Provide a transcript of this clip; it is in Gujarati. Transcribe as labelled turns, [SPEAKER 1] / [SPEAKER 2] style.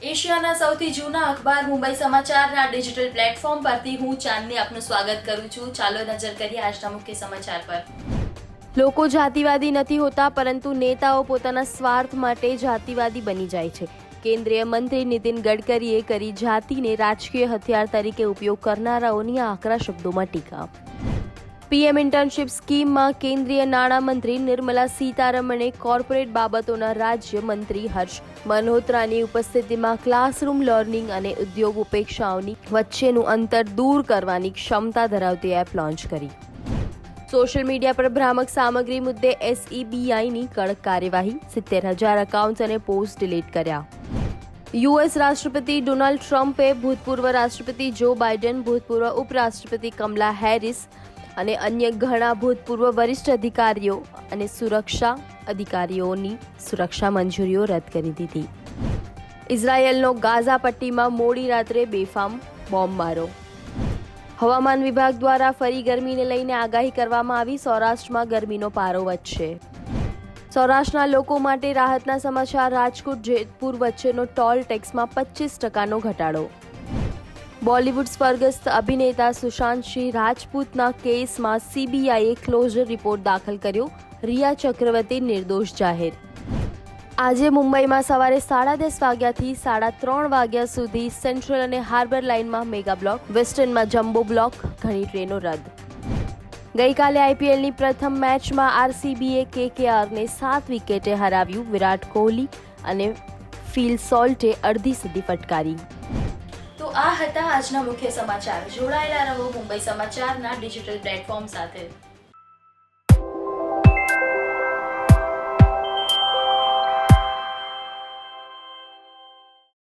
[SPEAKER 1] એશિયાના સૌથી જૂના અખબાર મુંબઈ સમાચારના ડિજિટલ પ્લેટફોર્મ પરથી હું ચાંદની આપનું સ્વાગત કરું છું. ચાલો નજર કરીએ આજના મુખ્ય સમાચાર પર.
[SPEAKER 2] લોકો જાતિવાદી નથી હોતા, પરંતુ નેતાઓ પોતાના સ્વાર્થ માટે જાતિવાદી બની જાય છે. કેન્દ્રીય મંત્રી નીતિન ગડકરીએ કરી જાતિને રાજકીય હથિયાર તરીકે ઉપયોગ કરનારાઓની આકરા શબ્દોમાં ટીકા. પીએમ ઇન્ટર્નશિપ સ્કીમમાં કેન્દ્રીય નાણામંત્રી નિર્મલા સીતારમણે કોર્પોરેટ બાબતોના રાજ્ય મંત્રી હર્ષ મલ્હોત્રાની ઉપસ્થિતિમાં ક્લાસરૂમ લર્નિંગ અને ઉદ્યોગ ઉપેક્ષાઓની વચ્ચેનું અંતર દૂર કરવાની ક્ષમતા ધરાવતી એપ લોન્ચ કરી. સોશિયલ મીડિયા પર ભ્રામક સામગ્રી મુદ્દે SEBIની કડક કાર્યવાહી, 70,000 એકાઉન્ટ્સ અને પોસ્ટ ડિલીટ કર્યા. યુએસ રાષ્ટ્રપતિ ડોનાલ્ડ ટ્રમ્પે ભૂતપૂર્વ રાષ્ટ્રપતિ જો બાઇડન, ભૂતપૂર્વ ઉપરાષ્ટ્રપતિ કમલા હેરિસ અને અન્ય ઘણા ભૂતપૂર્વ વરિષ્ઠ અધિકારીઓ અને સુરક્ષા અધિકારીઓની સુરક્ષા મંજૂરીઓ રદ કરી દીધી. ઇઝરાયેલનો ગાઝા પટ્ટીમાં મોડી રાત્રે બેફામ બોમ્બમારો. હવામાન વિભાગ દ્વારા ફરી ગરમીને લઈને આગાહી કરવામાં આવી. સૌરાષ્ટ્રમાં ગરમીનો પારો વધશે. સૌરાષ્ટ્રના લોકો માટે રાહતના સમાચાર. રાજકોટ જેતપુર વચ્ચેનો ટોલ ટેક્સમાં 25% ઘટાડો. બોલિવૂડ સ્વર્ગસ્થ અભિનેતા સુશાંત સિંહ રાજપૂતના કેસમાં CBIએ ક્લોઝર રિપોર્ટ દાખલ કર્યો. રિયા ચક્રવર્તી નિર્દોષ જાહેર. આજે મુંબઈમાં સવારે 10:30 વાગ્યાથી 3:30 વાગ્યા સુધી સેન્ટ્રલ અને હાર્બર લાઇનમાં મેગા બ્લોક, વેસ્ટર્નમાં જમ્બો બ્લોક, ઘણી ટ્રેનો રદ. ગઈકાલે IPLની પ્રથમ મેચમાં RCBએ KKRને 7 વિકેટે હરાવ્યું. વિરાટ કોહલી અને ફિલ સોલ્ટે અડધી સદી ફટકારી.
[SPEAKER 1] તો આ હતા આજના મુખ્ય સમાચાર. જોડાયેલા રહો મુંબઈ સમાચારના ડિજિટલ પ્લેટફોર્મ સાથે.